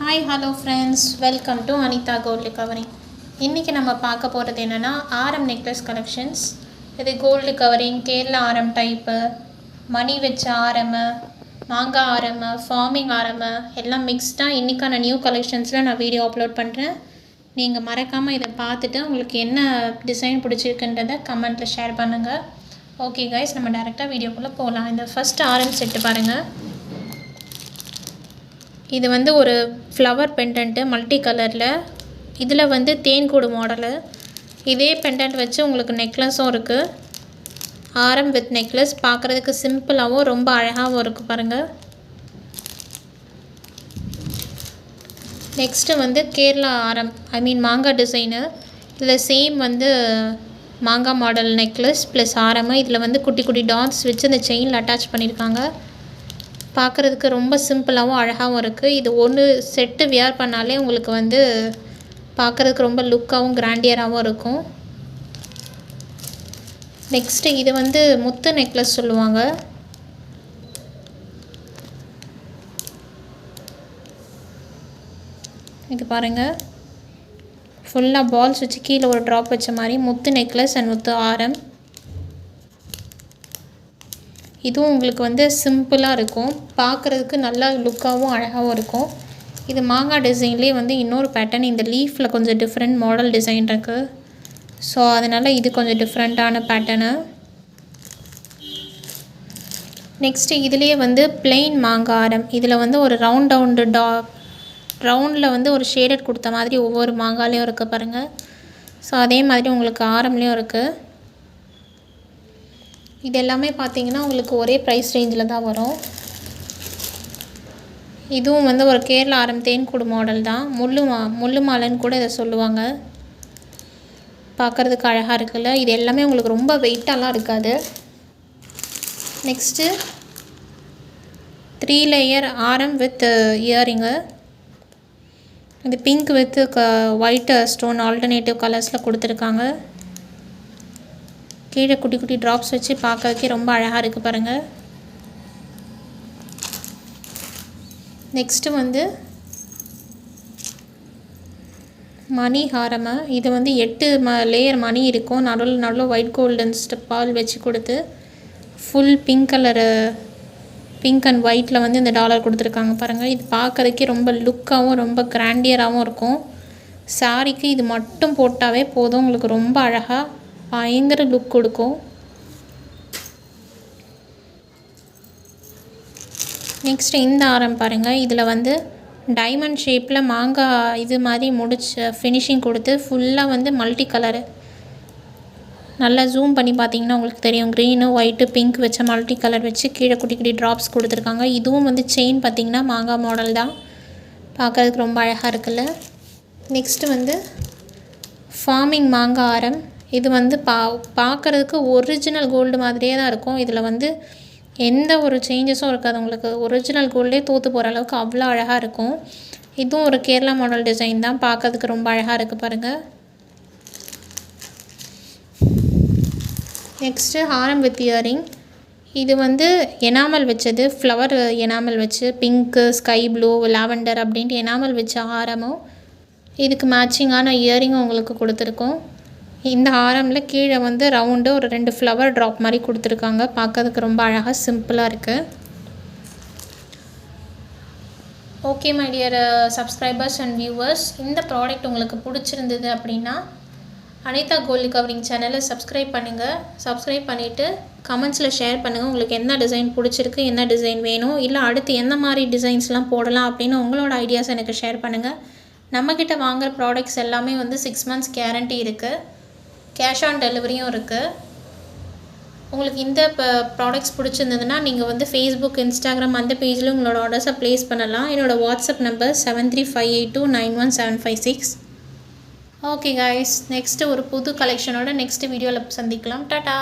Hi, hello friends. Welcome to Anita Gold Recovery. இன்னைக்கு நம்ம பார்க்க போகிறது என்னன்னா ஆரம் நெக்லஸ் கலெக்ஷன்ஸ். இது கோல்டு கவரிங், கேரளா ஆரம் டைப்பு, மணி வச்ச ஆரம், மாங்காய் ஆரம், ஃபார்மிங் ஆரம் எல்லாம் மிக்ஸ்டாக இன்றைக்கான நியூ கலெக்ஷன்ஸில் நான் வீடியோ அப்லோட் பண்ணுறேன். நீங்கள் மறக்காமல் இதை பார்த்துட்டு உங்களுக்கு என்ன டிசைன் பிடிச்சிருக்குன்றதை கமெண்ட்டில் ஷேர் பண்ணுங்கள். ஓகே கைஸ், நம்ம டேரெக்டாக வீடியோக்குள்ளே போகலாம். இந்த ஃபஸ்ட் ஆரம் செட்டு பாருங்கள். இது வந்து ஒரு ஃப்ளவர் பெண்டன்ட்டு மல்டி கலரில். இதில் வந்து தேன்கூடு மாடலு. இதே பெண்டன்ட் வச்சு உங்களுக்கு நெக்லஸும் இருக்குது. ஆரம் வித் நெக்லஸ் பார்க்குறதுக்கு சிம்பிளாகவும் ரொம்ப அழகாகவும் இருக்குது பாருங்கள். நெக்ஸ்ட்டு வந்து கேரளா ஆரம், மாங்காய் டிசைனு. இதில் சேம் வந்து மாங்காய் மாடல் நெக்லஸ் ப்ளஸ் ஆரம். இதில் வந்து குட்டி குட்டி டாட்ஸ் வச்சு அந்த செயினில் அட்டாச் பண்ணியிருக்காங்க. பார்க்குறதுக்கு ரொம்ப சிம்பிளாகவும் அழகாகவும் இருக்குது. இது ஒன்று செட்டு வியர் பண்ணாலே உங்களுக்கு வந்து பார்க்குறதுக்கு ரொம்ப லுக்காகவும் கிராண்டியராகவும் இருக்கும். நெக்ஸ்ட்டு இது வந்து முத்து நெக்லஸ் சொல்லுவாங்க. இது பாருங்கள், ஃபுல்லாக பால்ஸ் வச்சு கீழே ஒரு ட்ராப் வச்ச மாதிரி முத்து நெக்லஸ் அண்ட் முத்து ஆரம். இதுவும் உங்களுக்கு வந்து சிம்பிளாக இருக்கும், பார்க்குறதுக்கு நல்லா லுக்காகவும் அழகாகவும் இருக்கும். இது மாங்காய் டிசைன்லேயே வந்து இன்னொரு பேட்டர்ன். இந்த லீஃபில் கொஞ்சம் டிஃப்ரெண்ட் மாடல் டிசைன் இருக்குது. ஸோ அதனால் இது கொஞ்சம் டிஃப்ரெண்ட்டான பேட்டர்னு. நெக்ஸ்ட்டு இதுலேயே வந்து பிளெயின் மாங்காய் ஆரம். இதில் வந்து ஒரு ரவுண்டில் வந்து ஒரு ஷேடட் கொடுத்த மாதிரி ஒவ்வொரு மாங்காய்லேயும் இருக்குது பாருங்கள். ஸோ அதே மாதிரி உங்களுக்கு ஆரம்லேயும் இருக்குது. இது எல்லாமே பார்த்தீங்கன்னா உங்களுக்கு ஒரே ப்ரைஸ் ரேஞ்சில் தான் வரும். இதுவும் வந்து ஒரு கேரளா ஆரம் தேன்கூடு மாடல் தான். முள்ளு மாலைன்னு கூட இதை சொல்லுவாங்க. பார்க்குறதுக்கு அழகாக இருக்குல்ல. இது எல்லாமே உங்களுக்கு ரொம்ப வெயிட்டாலாம் இருக்காது. நெக்ஸ்ட்டு 3 லேயர் ஆரம் வித் இயரிங்கு. இது pink with white stone alternative கலர்ஸில் கொடுத்துருக்காங்க. கீழே குட்டி குட்டி ட்ராப்ஸ் வச்சு பார்க்கறதுக்கே ரொம்ப அழகாக இருக்குது பாருங்கள். நெக்ஸ்ட்டு வந்து மணி ஹாரம். இது வந்து 8 லேயர் மணி இருக்கும். நடுவில் ஒயிட் கோல்டன் பால் வச்சு கொடுத்து ஃபுல் பிங்க் அண்ட் ஒயிட்டில் வந்து இந்த டாலர் கொடுத்துருக்காங்க பாருங்கள். இது பார்க்குறதுக்கே ரொம்ப லுக்காகவும் ரொம்ப கிராண்டியராகவும் இருக்கும். சாரிக்கு இது மட்டும் போட்டாவே போதும், உங்களுக்கு ரொம்ப அழகாக பயங்கர லுக் கொடுக்கும். நெக்ஸ்ட் இந்த ஆரம் பாருங்கள். இதில் வந்து டைமண்ட் ஷேப்பில் மாங்காய் இது மாதிரி ஃபினிஷிங் கொடுத்து ஃபுல்லாக வந்து மல்டி கலரு. நல்லா ஜூம் பண்ணி பார்த்தீங்கன்னா உங்களுக்கு தெரியும். க்ரீனு ஒயிட்டு பிங்க் வச்ச மல்டி கலர் வச்சு கீழே குட்டி குட்டி ட்ராப்ஸ் கொடுத்துருக்காங்க. இதுவும் வந்து செயின் பார்த்திங்கன்னா மாங்காய் மாடல் தான். பார்க்குறதுக்கு ரொம்ப அழகாக இருக்குல்ல. நெக்ஸ்ட்டு வந்து ஃபார்மிங் மாங்காய் ஆரம். இது வந்து பார்க்குறதுக்கு ஒரிஜினல் கோல்டு மாதிரியே தான் இருக்கும். இதில் வந்து எந்த ஒரு சேஞ்சஸும் இருக்காது. உங்களுக்கு ஒரிஜினல் கோல்டே தோற்று போகிற அளவுக்கு அவ்வளோ அழகாக இருக்கும். இதுவும் ஒரு கேரளா மாடல் டிசைன் தான். பார்க்கறதுக்கு ரொம்ப அழகாக இருக்குது பாருங்கள். நெக்ஸ்ட்டு ஆரம் வித் இயரிங். இது வந்து எனாமல் வச்சது, ஃப்ளவர் எனாமல் வச்சு பிங்க்கு, ஸ்கை ப்ளூ, லாவெண்டர் அப்படின்ட்டு எனாமல் வச்ச ஆரமும் இதுக்கு மேட்சிங்கான இயரிங்கும் உங்களுக்கு கொடுத்துருக்கோம். இந்த ஆரமில் கீழே வந்து ரவுண்டு ஒரு 2 ஃப்ளவர் ட்ராப் மாதிரி கொடுத்துருக்காங்க. பார்க்கறதுக்கு ரொம்ப அழகாக சிம்பிளாக இருக்குது. Okay my dear subscribers and viewers, இந்த ப்ராடக்ட் உங்களுக்கு பிடிச்சிருந்தது அப்படின்னா அனிதா கோல்ட் ரிகவரிங் சேனலை சப்ஸ்கிரைப் பண்ணுங்கள். சப்ஸ்கிரைப் பண்ணிவிட்டு கமெண்ட்ஸில் ஷேர் பண்ணுங்கள். உங்களுக்கு என்ன டிசைன் பிடிச்சிருக்கு, என்ன டிசைன் வேணும், இல்லை அடுத்து எந்த மாதிரி டிசைன்ஸ்லாம் போடலாம் அப்படின்னு உங்களோட ஐடியாஸ் எனக்கு ஷேர் பண்ணுங்கள். நம்மக்கிட்ட வாங்குகிற ப்ராடக்ட்ஸ் எல்லாமே வந்து 6 months கேரண்டி இருக்குது. கேஷ் ஆன் டெலிவரியும் இருக்குது. உங்களுக்கு இந்த ப்ராடக்ட்ஸ் பிடிச்சிருந்ததுன்னா நீங்கள் வந்து ஃபேஸ்புக், இன்ஸ்டாகிராம் அந்த பேஜில் உங்களோட ஆர்டர்ஸை ப்ளேஸ் பண்ணலாம். என்னோடய WhatsApp number 7358291756. Okay guys, next ஒரு புது கலெக்ஷனோட நெக்ஸ்ட் வீடியோவில் சந்திக்கலாம். டாடா.